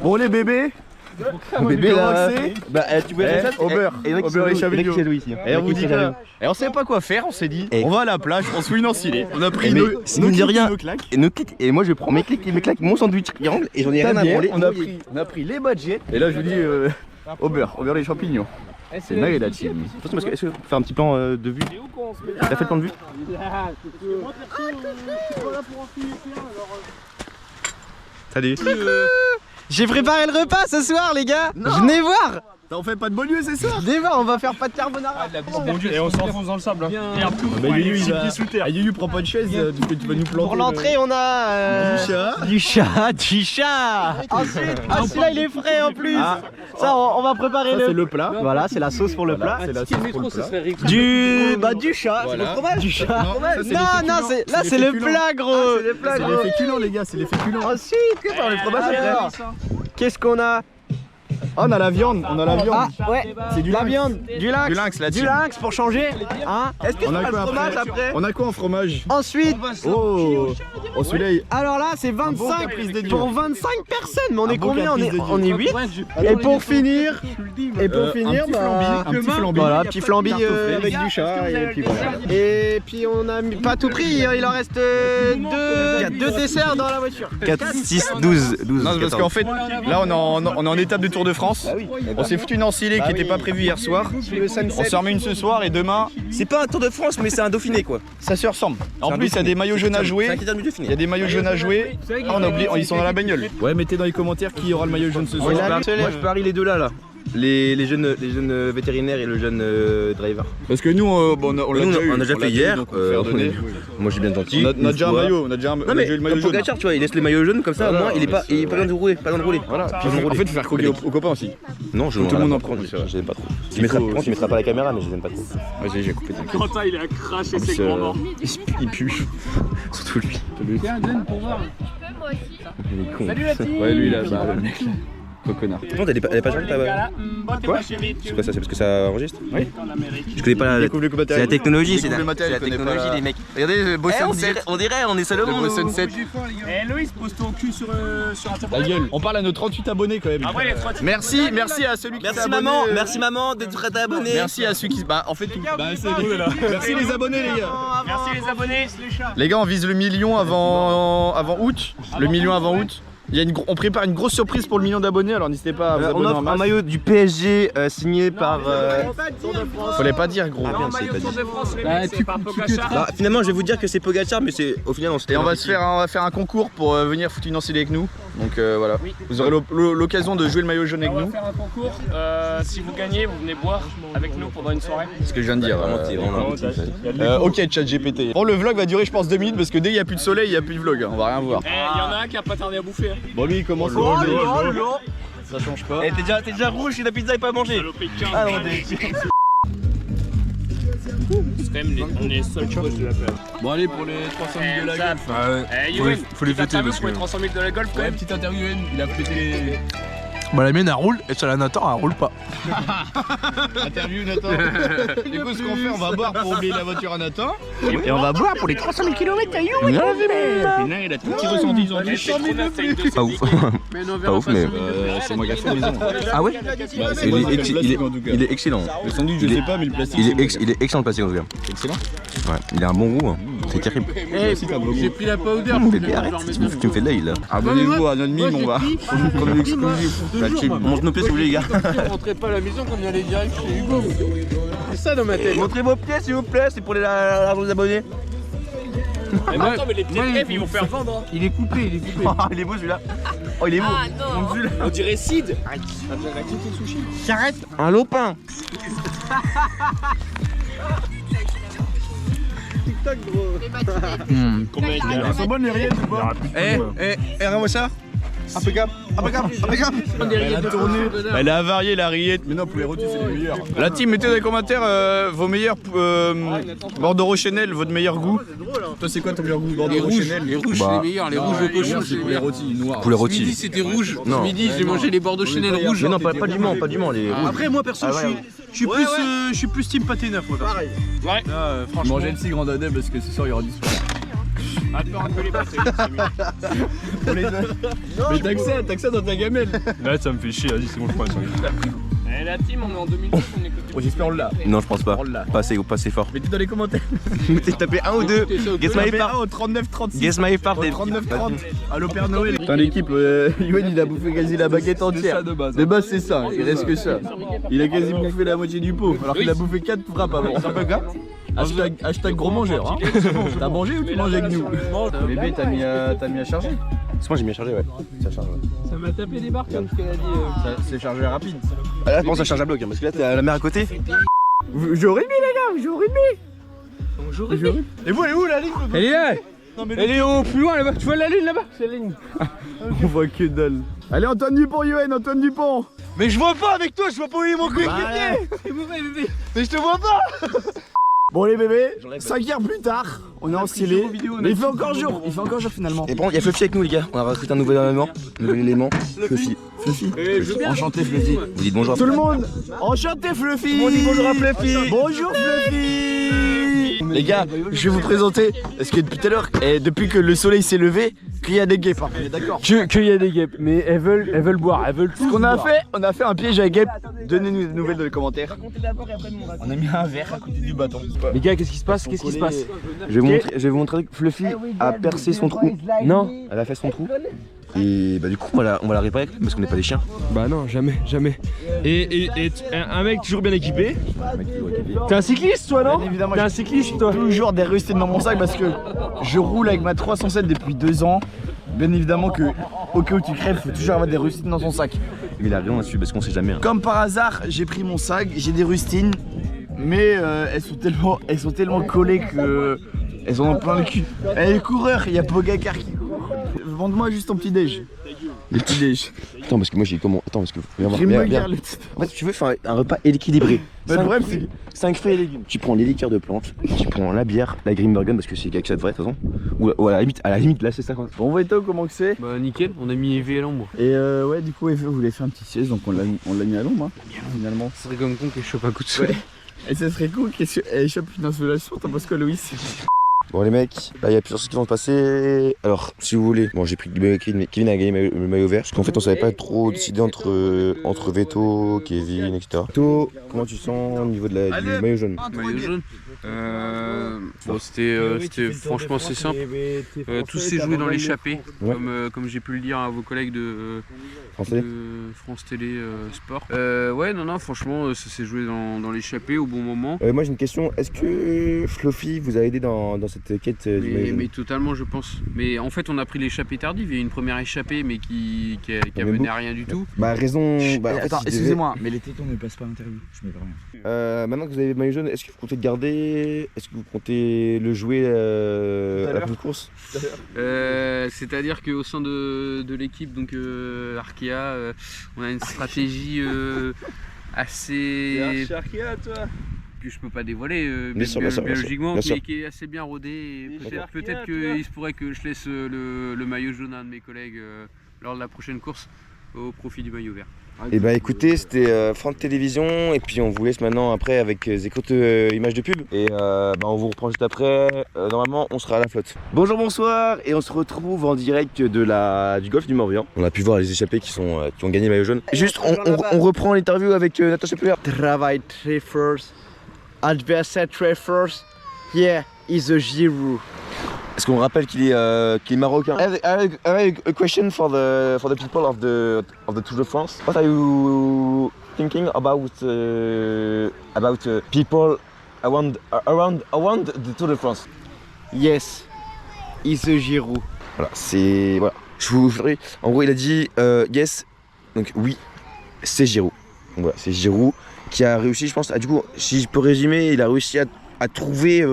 Bon les bébés. Mon bébé là. Bah tu vois ça au beurre. Au beurre et chavignot ici. Et on vous dit que... Et on savait pas quoi faire, on s'est dit on va à la plage, on se fait une ensilée. On a pris nos clics rien. et nos claques. Et nos clics, et moi je prends mes clics et mes claques, mon sandwich triangle et j'en ai rien à branler. On a pris les budgets. Et là je vous dis au beurre les champignons. C'est dingue la team. Est-ce que faire un petit plan de vue? T'as fait le plan de vue? Salut. J'ai préparé le repas ce soir les gars. Venez voir. On fait pas de beau lieu c'est ça? Venez voir, on va faire pas de carbonara. Et on s'enfonce dans le sable. Yuyu prend pas de chaise, tu vas nous planter. Pour l'entrée on a du chat. Ensuite, celui-là il est frais en plus. Ça on va préparer c'est le plat. Voilà, c'est la sauce pour le plat. C'est la sauce pour le plat. Du chat, c'est le fromage. Du chat. Non, là c'est le plat gros. C'est les féculents les gars, c'est les féculents. Ensuite, le fromage après. Qu'est-ce qu'on a? On a la viande, Ah ouais, c'est du la viande, du lynx là-dessus. Du lynx pour changer. Hein? Est-ce que on a le quoi fromage après? On a quoi en fromage? Ensuite, oh celui-là. Alors là c'est 25 pour 25 personnes, mais on est bon combien? caprice de On est 8. Et pour finir, un petit flambi. Voilà, petit flambi avec du chat et puis voilà. Et puis on a pas tout pris, il en reste 2. Il y a 2 desserts dans la voiture. 4, 6, 12. Non, parce qu'en fait, là on est en étape de Tour de France. On s'est foutu une ensilée qui n'était pas prévue hier soir. On se remet une ce soir et demain. C'est pas un Tour de France, mais c'est un Dauphiné quoi. Ça se ressemble. En plus, il y a des maillots jaunes à jouer. Il y a des maillots jaunes à jouer. Ah, on a oublié, ils sont dans la bagnole. Ouais, mettez dans les commentaires qui aura le maillot jaune ce soir. Moi je parie les deux là. Les jeunes vétérinaires et le jeune driver. Parce que nous, on a déjà fait hier. Moi j'ai bien gentil. On a déjà un maillot, on a déjà le maillot jaune. Pogacar, tu vois, il laisse les maillots jaunes comme ça, au moins il est pas besoin de rouler, pas besoin de rouler. Voilà. En fait, il faut faire croquer aux copains aussi. Non, tout le monde en prend. Je l'aime pas trop. Tu mettras pas la caméra, mais je l'aime pas trop. Vas-y, j'ai coupé. Quentin il a craché ses grands morts. Il pue. Surtout lui. Tiens, donne pour voir. Il est con. Salut la team. Ouais, lui là, le mec là. Connard. Non, elle est pas jolie ta. Quoi? C'est quoi ça? C'est parce que ça enregistre? Oui. Je connais pas la. C'est la technologie, c'est la technologie les mecs. Regardez, on dirait on est seul au monde. Eh Loïs, pose ton cul sur Internet. La gueule. On parle à nos 38 abonnés quand même. Ah ouais, les 38. Merci à celui qui s'est abonné. Merci maman d'être abonné. Merci à ceux qui en fait c'est cool là. Merci les abonnés les gars. Merci les abonnés. Les gars, on vise le million avant août. Le million avant août. On prépare une grosse surprise pour le million d'abonnés, alors n'hésitez pas à vous abonner en masse. Un maillot du PSG signé par. Fallait pas dire gros. Finalement, je vais vous dire que c'est Pogacar, mais c'est au final on se. Et on va faire un concours pour venir foutre une ensilée avec nous. Donc voilà, vous aurez l'occasion de jouer le maillot jaune avec nous. On va faire un concours. Si vous gagnez, vous venez boire avec nous pendant une soirée. C'est ce que je viens de dire. Ok, ChatGPT. Bon, le vlog va durer, je pense, 2 minutes parce que dès qu'il n'y a plus de soleil, il n'y a plus de vlog. On va rien voir. Il y en a un qui a pas tardé à bouffer. Bon, lui il commence ça change pas. T'es déjà rouge et la pizza est pas mangée. Ah non, on est seuls proches de la plage. Bon, allez pour les 300 000 de la golf. Faut les fêter parce que. Pour les 300 000 de la golf, quand même. Petite interview, il a pété les. Bah la mienne elle roule et celle à Nathan elle roule pas. Interview Nathan. Du coup ce qu'on fait, on va boire pour oublier la voiture à Nathan. Et on va boire pour les 300 000 km à You. Il a tout petit ressenti, ils ont dit. Pas ouf. Pas ouf mais. C'est moi qui ai fait maison. Ah ouais? Il est excellent. Le sandwich je sais pas mais le plastique. Il est excellent le plastique en tout cas. Excellent. Ouais, il a un bon goût. C'est terrible. J'ai pris la powder. Bébé arrête, tu me fais de l'œil là. Abonnez-vous à notre mime, on va. Comme l'exclusif. Montre nos pieds si vous voulez les gars. Rentrez pas à la maison qu'on y allait direct chez Hugo. C'est ça dans ma tête. Montrez vos pieds s'il vous plaît, c'est pour l'argent des abonnés. Attends mais les pieds de F ils vont faire vendre. Il est coupé, Il est beau celui-là. Oh il est beau. On dirait Sid. J'arrête. Un lopin. TikTok gros. Elles sont bonnes les rillettes ou pas? Regarde-moi ça. Impeccable. Elle a tourné. Elle a avarié la rillette. Mais non, pour les rôtis, c'est les meilleurs. La team, mettez dans les commentaires vos meilleurs Bordeaux Chanel, votre meilleur goût. Toi, c'est quoi ton meilleur goût? Bordeaux Chanel. Les rouges, c'est les meilleurs. Les rouges au cochon, c'est pour les rôtis noirs. Pour les rôtis. Midi, c'était rouge. Non. Midi, j'ai mangé les Bordeaux Chanel rouges. Mais non, pas du Mans, les rouges. Après moi perso je suis plus team pâté neuf moi. Ouais. Franchement. Manger le tigre en dadais parce que ce soir il y aura du sport. À te faire engueuler par ces Mais t'as que ça dans ta gamelle. Là, ça me fait chier, vas-y, c'est bon, je prends la Et la team, on est en 2009, on est côté. Oh, j'espère on l'a. Non, je pense pas. On l'a. Pas assez fort. Mettez dans les commentaires. T'as tapé un ou deux. Guess my part. Au 39-36. Guess my part. 39-30 à l'Opère Noël. Putain, l'équipe, Yoann il a bouffé quasi la baguette entière. De base, c'est ça, il reste que ça. Il a quasi bouffé la moitié du pot, alors qu'il a bouffé 4 frappes avant. Hashtag gros mangeur. Hein. T'as mangé ou tu manges avec nous? Bébé, t'as mis à charger? C'est moi j'ai mis à charger, ouais. Ça charge. Ça m'a tapé des barres comme ce qu'elle a dit. C'est chargé rapide. Ah, là, je pense que ça charge à bloc, hein, parce que là, t'as la mer à côté. J'aurais mis les gars, j'aurais mis. Et vous, elle est où la ligne? Elle est là. Elle est au plus loin là-bas. Tu vois la lune là-bas? C'est la ligne. On voit que dalle. Allez, Antoine Dupont, Yoann, Antoine Dupont. Mais je vois pas avec toi, je vois pas où est mon coéquipier. C'est mauvais bébé. Mais je te vois pas. Bon les bébés, 5 heures plus tard, on est en stylé. Mais il fait encore jour, finalement. Et bon, il y a Fluffy avec nous, les gars. On a recruté un nouvel élément. Fluffy. Enchanté Fluffy. Vous dites bonjour à Tout le monde, enchanté Fluffy. On dit bonjour à Fluffy. Bonjour Fluffy. Les gars, je vais vous présenter, parce que depuis tout à l'heure, et depuis que le soleil s'est levé, qu'il y a des guêpes. On est d'accord. Qu'il y a des guêpes, mais elles veulent boire, elles veulent tout. Ce qu'on a fait, on a fait un piège à guêpes. Donnez-nous des nouvelles dans les commentaires. On a mis un verre à côté du bâton. Les gars, qu'est-ce qui se passe? Qu'est-ce qui se passe? Je vais vous montrer que Fluffy a percé son trou. Non. Elle a fait son trou. Et bah du coup on va la réparer parce qu'on n'est pas des chiens. Bah non, jamais. Et un mec toujours bien équipé. T'es un cycliste toi, non? Bien évidemment, t'es un cycliste toi? Toujours des rustines dans mon sac parce que je roule avec ma 307 depuis 2 ans. Bien évidemment que au cas où tu crèves, faut toujours avoir des rustines dans son sac. Mais il a rien là-dessus parce qu'on sait jamais. Hein. Comme par hasard, j'ai pris mon sac, j'ai des rustines, mais elles sont tellement collées que elles en ont plein le cul. Et les coureurs, il y a Pogacar qui court. Vende-moi juste ton petit déj. Le petit déj. Attends parce que moi j'ai comment. Attends parce que. Viens. En fait tu veux faire un repas équilibré. Le problème c'est 5 fruits et légumes. Tu prends les liqueurs de plantes, tu prends la bière, la Grimbergen parce que c'est que ça de vrai de toute façon. Ou à la limite là c'est 50. Bon Veto, comment que c'est? Bah nickel, on a mis EV à l'ombre. Et ouais du coup Eve voulait faire un petit siège donc on l'a mis à l'ombre hein, finalement. Ce serait comme con qu'elle chope un coup de soleil. Et ça serait cool qu'elle chope une insolation, t'en penses quoi Louis? Bon les mecs, là il y a plusieurs choses qui vont se passer. Alors si vous voulez, bon j'ai pris Kevin a gagné le maillot vert. Parce qu'en fait on savait pas trop décider entre Veto, Kevin, etc. Veto, comment tu sens au niveau de du maillot jaune? Maillot jaune bon, c'était franchement c'est simple. Tout s'est joué dans l'échappée, Ouais. comme j'ai pu le dire à vos collègues de France Télé Sport. Ouais, non, franchement, ça s'est joué dans l'échappée au bon moment. Moi j'ai une question, est-ce que Fluffy vous a aidé dans cette quête du maillot jaune? Mais totalement, je pense. Mais en fait, on a pris l'échappée tardive. Il y a eu une première échappée, mais qui a mené à rien du tout. Bah raison. Bah, Attends, excusez-moi, mais les tétons ne passent pas à l'interview. Je mets pas rien. Maintenant que vous avez le maillot jaune, est-ce que vous comptez le garder? Est-ce que vous comptez le jouer à la prochaine course? C'est-à-dire qu'au sein de l'équipe, donc Arkea, on a une stratégie assez. Que je peux pas dévoiler biologiquement, mais qui est assez bien rodée. Peut-être qu'il se pourrait que je laisse le maillot jaune à un de mes collègues lors de la prochaine course au profit du maillot vert. Et bah écoutez, c'était France Télévisions et puis on vous laisse maintenant après avec des courtes images de pub et on vous reprend juste après. Normalement on sera à la flotte. Bonjour, bonsoir et on se retrouve en direct du golfe du Morbihan. On a pu voir les échappés qui ont gagné le maillot jaune. Juste on reprend l'interview avec Natacha Peller. Travail très fort, adversaire très fort. Yeah, is a Giroud. Est-ce qu'on rappelle qu'il est marocain? I have a question for the people of the Tour de France. What are you thinking about people around the Tour de France? Yes, is a Giroud. Voilà, c'est voilà. En gros, il a dit yes, donc oui, c'est Giroud. Donc voilà, c'est Giroud qui a réussi, je pense. Du coup, si je peux résumer, il a réussi à trouver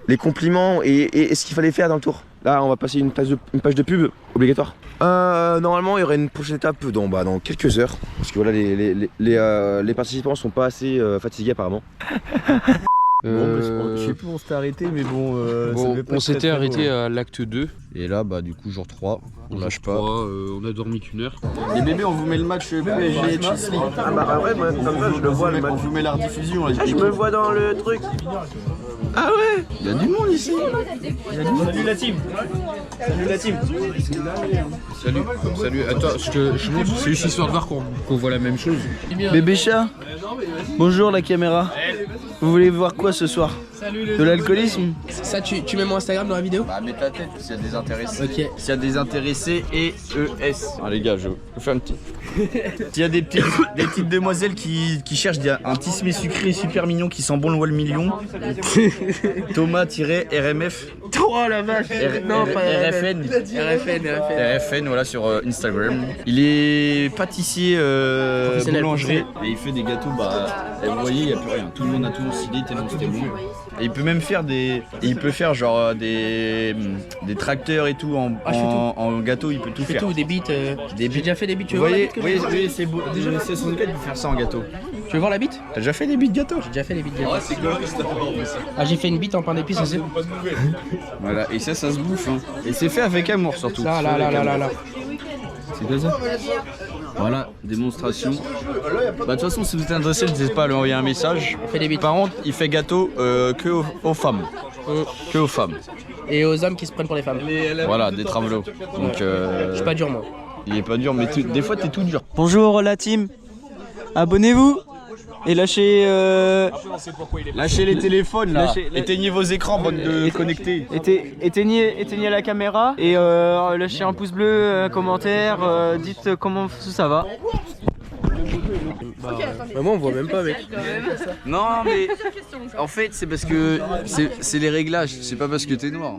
les compliments et ce qu'il fallait faire dans le tour. Là, on va passer une page de pub obligatoire. Normalement, il y aurait une prochaine étape dans quelques heures. Parce que voilà, les participants sont pas assez fatigués apparemment. Je sais plus où on s'était arrêté, mais bon. On s'était arrêté à l'acte 2. Et là, bah, du coup, jour 3, on lâche pas. On a dormi qu'une heure. Les bébés, on vous met le match PSG Chelsea. Ah bah ouais, moi, comme ça, je le vois le match. On vous met la rediffusion. Ah, je me vois dans le truc. Ah ouais, il y a du monde ici. Salut la team. Salut. Attends, je te montre. C'est juste histoire de voir qu'on voit la même chose. Bébé chat, bonjour la caméra. Vous voulez voir quoi ce soir? De l'alcoolisme? Ça, tu mets mon Instagram dans la vidéo? Bah, mets ta tête s'il y a des intéressés. Ok. S'il y a des intéressés et ES. Ah, les gars, je fais un petit. S'il y a des petites demoiselles qui cherchent un tismé sucré super mignon qui sent bon le million, Thomas-RMF. Oh la vache. Non, pas RFN. RFN, voilà, sur Instagram. Il est pâtissier boulangerie et il fait des gâteaux. Bah, vous voyez, il n'y a plus rien. Tout le monde a tout décidé tellement c'était bon. Et il peut même faire genre des tracteurs et tout en gâteau. Il peut tout faire. Tout, des beats. J'ai déjà fait des beats. Tu Vous veux voir la voyez, bite que j'ai fait? oui, c'est beau. C'est son gars qui peut faire ça en gâteau. Tu veux voir la bite? T'as déjà fait des beats gâteaux? J'ai déjà fait les beats gâteaux. Ah, j'ai fait une bite en pain d'épices aussi. Voilà, et ça se bouffe. Hein. Et c'est fait avec amour surtout. Là. C'est quoi ça? Voilà, démonstration. Bah de toute façon, si vous êtes intéressé, n'hésitez pas à lui envoyer un message. On fait des beats. Par contre, il fait gâteau que aux femmes. Que aux femmes. Et aux hommes qui se prennent pour les femmes. Voilà, des travelots. Donc Je suis pas dur moi. il est pas dur, mais des fois t'es tout dur. Bonjour la team, abonnez-vous et lâchez Lâchez les téléphones là, Lâchez- éteignez vos écrans, bande de connectés. éteignez la caméra et lâchez un pouce bleu, un commentaire, dites comment ça va. Bah, moi, on voit même pas, mec. Non mais en fait c'est parce que c'est les réglages, c'est pas parce que t'es noir.